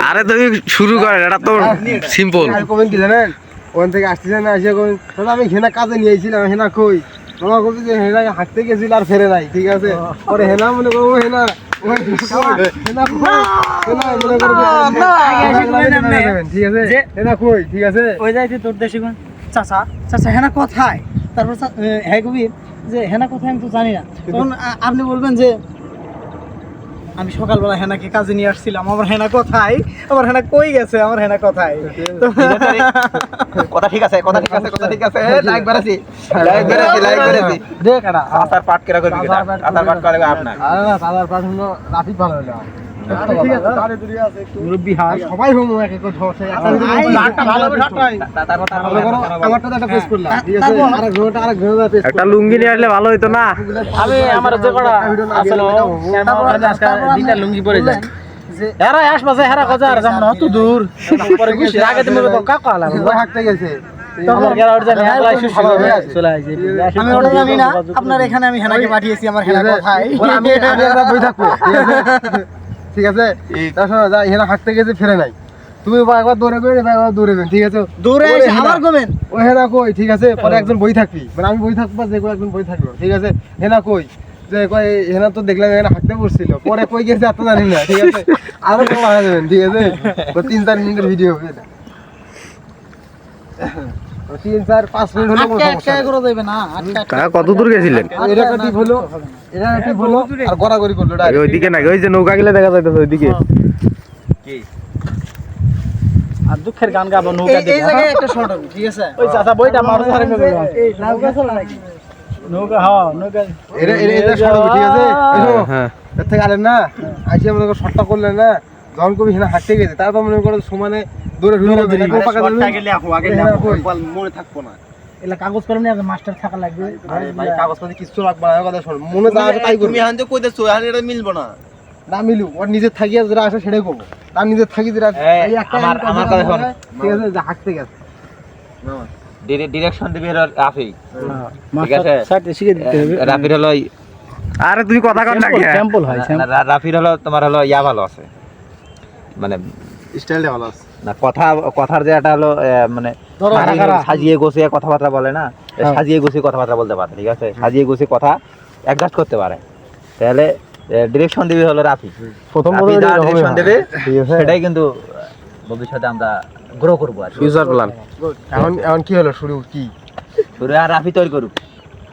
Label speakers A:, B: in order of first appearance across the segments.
A: আরে তুমি শুরু করে, এটা তো সিম্পল।
B: কমেন্ট কি জানেন, ওখান থেকে আসতেছে না, আসে কমেন্ট দাদা আমি হেনা কাজে নিয়েছিলাম, হেনা কই তোমার বলছে যে হেনা হাঁটতে গেছিল আর ফেরে নাই, ঠিক আছে। পরে হেনা মনে করবো হেনা ঠিক আছে, হেনা কই, ঠিক আছে।
C: ওই যাইতে তোর দেশে চাচা চাচা হেনা কোথায়, তারপর হ্যাঁ কবির যে হেনা কোথায় আমি তো জানি না। তখন আপনি বলবেন যে আমি সকালবেলা হেনাকে কাজে নিয়ে আসছিলাম, আমার হেনা কোথায়, আমার হেনা কই গেছে, আমার হেনা কোথায়।
A: কথা ঠিক আছে, কথা ঠিক আছে, কথা ঠিক আছে। লাইক বেরাছি, লাইক বেরাছি, লাইক বেরাছি।
B: দেখ এটা
A: আসার পাট কেরা করবি কিটা, আসার পাট করে আপনার।
B: আরে না সাদার পাঠ হলো রাফিক ভালো হলো। ঠিক আছে তারে দূরে আছে একটু মুরব্বি হাই সবাই হোমো এক এক ধরছে। একটা ভালো শট হয়, আমারটা তো একটা পেস করলাম, ঠিক আছে। আরেক ঘন্টা পেস
A: একটা লুঙ্গি নিয়ে আসলে ভালো হতো না।
C: আমি আমার যে কটা আসলে আজকে দুইটা লুঙ্গি পরে যায় এরা আসবাসে হেরা কজার জাম না তো দূর পরে খুশি আগে তুমি তো কাকা আলা
B: হাঁটতে গেছে।
C: তোমার গেরাউট জানি একলাই সুস্থ হবে চলে আসে। আমি ওটা জানি না, আপনার এখানে আমি হেনাকে পাঠিয়েছি, আমার হেনা কোথায়।
B: আমি আমরা বই থাকবো, ঠিক আছে। তাছাড়া যা হেনা হাঁটতে গেছে ফেরে নাই, তুমি একবার দৌড়ে গেলে একবার দৌড়ে যাবেন, ঠিক আছে।
C: দৌড়ে এসে আবার গোবেন
B: ওই হেনা কই, ঠিক আছে। পরে একজন বই থাকবি, মানে আমি বই থাকবো, যে একজন বই থাকলো, ঠিক আছে। হেনা কই, যে কই হেনা তো দেখলাম এখানে হাঁটতে বসছিল, পরে কই গেছে এত জানি না, ঠিক আছে। আরো কম মারা যাবেন, ঠিক আছে। 3-4 মিনিটের ভিডিও হবে এটা, 3-4-5 মিনিট হলো কোনো সমস্যা
A: কাকা কত দূর গেছিলেন?
B: এটা টিপ হলো, এটা টিপ হলো, আর গড়াগড়ি করলো এটা।
A: ওইদিকে নাকি, ওই যে নৌকা গেলে দেখা যাইতেছে ওইদিকে। কি
C: আর দুঃখের গান গাবো নৌকা দিয়ে, এই জায়গায় একটা শট হবে, ঠিক আছে। ওই চাচা বইটা মারতে পারে না, এই লাউ গাছ হলো নাকি নৌকা, হ্যাঁ নৌকা
B: এটা শট হবে, ঠিক আছে।
A: হ্যাঁ
B: এর থেকে আরেন না আইসি মনে করো শটটা করলেন না, যখন কবি হেনা হাঁটতে গেছে তারপর মনে করো সমানে দৌড়ে ঢুকে মনে থাকবো না।
C: এলা কাগজ কলম নিয়ে মাস্টার থাকা লাগবে।
B: আরে ভাই কাগজ পাতি কিছু রাখবা না, কথা শোন, মনে যা আছে তাই করবি। তুমি হানতে কইতেছো এখন এটা মিলবো না, না মিলু ওর নিজে থাকিয়া যেটা আসে সেটাই করব, তার নিজে থাকি যেটা এই একটা আমার কথা শোন, ঠিক আছে। যে হাঁটতে গেছে
A: ডিরেকশন দিবে রাফি, ঠিক আছে।
C: সাইডে শিখে দিতে হবে।
A: রাফির হলো, আরে তুমি কথা কর না, কি
C: স্যাম্পল হয়।
A: রাফির হলো তোমার হলো ইয়া ভালো আছে, মানে
B: স্টাইলটা ভালো আছে
A: না। কথার যে একটা হলো মানে সাজিয়ে গোছিয়ে কথাবার্তা বলে না, সাজিয়ে গুছিয়ে কথাবার্তা বলতে পারে, ঠিক আছে। সাজিয়ে গুছিয়ে কথা অ্যাডজাস্ট করতে পারে। তাহলে ডিরেকশন দিবে হলো রাফি, প্রথম ডিরেকশন দেবে, সেটাই কিন্তু ভবিষ্যতে আমরা গ্রো করবো আর ফিউচার প্ল্যান।
B: এখন কি হলো, শুরু
A: আর রাফি তৈরি করুক।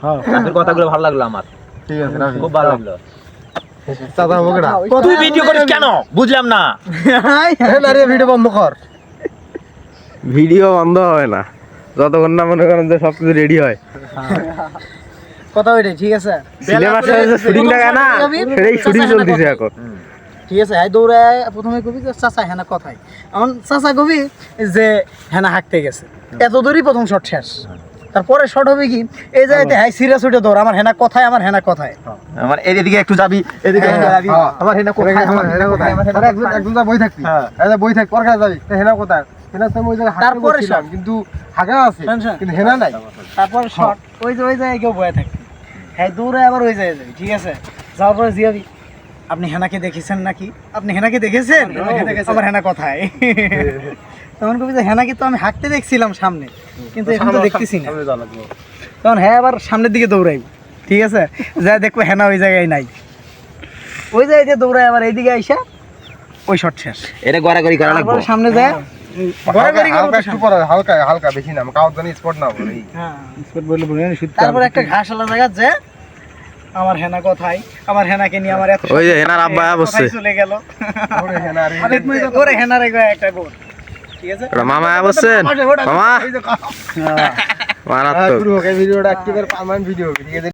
A: হ্যাঁ, রাফির কথাগুলো ভালো লাগলো আমার,
B: ঠিক আছে।
A: খুব ভালো লাগলো।
B: চাচা আমাকে না
A: তুই ভিডিও করিস কেন বুঝলাম না।
B: আরে ভিডিও বন্ধ কর,
A: ভিডিও বন্ধ হবে না যতক্ষণ না মনে করেন যে সবকিছু রেডি হয়।
C: কথা ওইটাই, ঠিক আছে।
A: সিনেমার সাথে শুটিং দেখা না, সেটাই শুটিং চলতেছে এখন,
C: ঠিক আছে। হাই দৌড়ে প্রথমে কবি যে চাচা হেনা কোথায়, এখন চাচা কবি যে হেনা হাঁটতে গেছে, এত দূরই প্রথম শট শেষ। তারপরে শট হবে কি, এই জায়গাতে হাই সিরিয়াস উঠে দৌড়, আমার হেনা কোথায়, আমার হেনা কোথায়,
A: আমার এদিকে একটু যাবি, এদিকে যাবি, আমার হেনা কোথায়,
B: আমার হেনা কোথায়। একজন বই থাকবি, বই থাক পর যাবি, হেনা কোথায়, হেনা তো ওই জায়গায় হাঁটতে বসছিলাম, কিন্তু হাগা আছে কিন্তু হেনা নাই।
C: তারপর শট ওই জায়গায় কেউ বয়ে থাকবে, হ্যাঁ দৌড়ে আবার ওই জায়গায় যাবি, ঠিক আছে। যাওয়ার পরে জিয়াবি, আপনি হেনাকে দেখেছেন নাকি, আপনি হেনাকে দেখেছেন, আমার হেনা কোথায়। তখন কবি যে হেনাকে তো আমি হাঁটতে দেখছিলাম সামনে, কিন্তু এখন তো দেখতেছি না। তখন হ্যাঁ আবার সামনের দিকে দৌড়াইব, ঠিক আছে। যা দেখবো হেনা ওই জায়গায় নাই, ওই জায়গায় দৌড়াই আবার এইদিকে আইসা ওই শট শেষ।
A: এটা গড়াগড়ি করা লাগবে,
C: সামনে যায়
B: হালকা হালকা বেশি না, কাউর জন্য স্পট না বলে,
C: হ্যাঁ স্পট বলে বলে তারপর একটা ঘাসওয়ালা জায়গা যে আমার হেনা কোথায়, আমার হেনাকে নিয়ে আমার এত
A: ওই যে হেনার আব্বা বসছে
C: চলে গেল, ওরে হেনার একটা বোন, ঠিক আছে।
A: মামা বসছেন, মামা মারাত্মক
B: ভিডিওটা একেবারে পার্মানেন্ট ভিডিও হবে, ঠিক আছে।